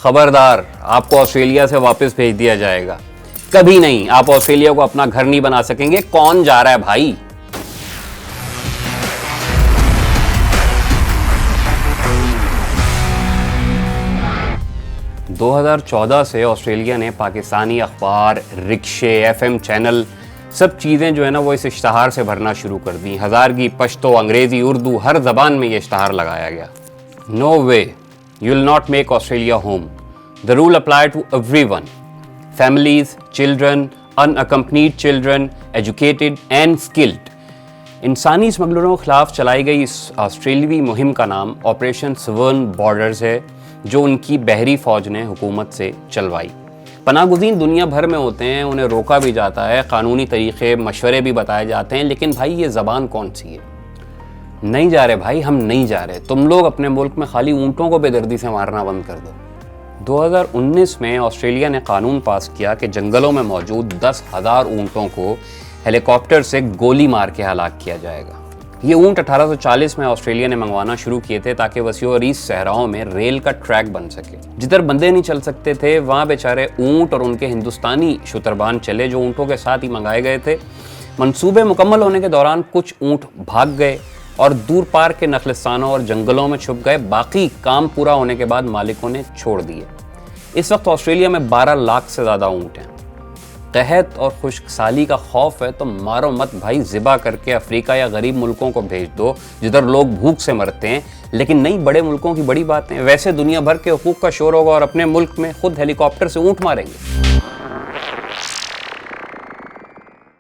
خبردار، آپ کو آسٹریلیا سے واپس بھیج دیا جائے گا. کبھی نہیں، آپ آسٹریلیا کو اپنا گھر نہیں بنا سکیں گے. کون جا رہا ہے بھائی؟ دو ہزار 14 سے آسٹریلیا نے پاکستانی اخبار، رکشے، ایف ایم چینل، سب چیزیں جو ہے نا وہ اس اشتہار سے بھرنا شروع کر دی. ہزارگی، پشتو، انگریزی، اردو، ہر زبان میں یہ اشتہار لگایا گیا. No way, you will not make Australia home. The rule applied to everyone: families, children, unaccompanied children, educated and skilled. انسانی اسمگلروں کے خلاف چلائی گئی اس آسٹریلوی مہم کا نام آپریشن سورن بارڈرز ہے، جو ان کی بحری فوج نے حکومت سے چلوائی. پناہ گزین دنیا بھر میں ہوتے ہیں، انہیں روکا بھی جاتا ہے، قانونی طریقے، مشورے بھی بتائے جاتے ہیں، لیکن بھائی یہ زبان کون سی ہے؟ نہیں جا رہے بھائی، ہم نہیں جا رہے. تم لوگ اپنے ملک میں خالی اونٹوں کو بے دردی سے مارنا بند کر دو. 2019 میں آسٹریلیا نے قانون پاس کیا کہ جنگلوں میں موجود 10,000 اونٹوں کو ہیلی کاپٹر سے گولی مار کے ہلاک کیا جائے گا. یہ اونٹ 1840 میں آسٹریلیا نے منگوانا شروع کیے تھے تاکہ وسیع و عریض صحراؤں میں ریل کا ٹریک بن سکے. جدھر بندے نہیں چل سکتے تھے وہاں بیچارے اونٹ اور ان کے ہندوستانی شتربان چلے، جو اونٹوں کے ساتھ ہی منگائے گئے تھے. منصوبے مکمل ہونے کے دوران کچھ اونٹ بھاگ گئے اور دور پار کے نخلستانوں اور جنگلوں میں چھپ گئے. باقی کام پورا ہونے کے بعد مالکوں نے چھوڑ دیے. اس وقت آسٹریلیا میں 12 لاکھ سے زیادہ اونٹ ہیں. قحط اور خشک سالی کا خوف ہے تو مارو مت بھائی، ذبح کر کے افریقہ یا غریب ملکوں کو بھیج دو جدھر لوگ بھوک سے مرتے ہیں. لیکن نہیں، بڑے ملکوں کی بڑی باتیں. ویسے دنیا بھر کے حقوق کا شور ہوگا اور اپنے ملک میں خود ہیلی کاپٹر سے اونٹ ماریں گے.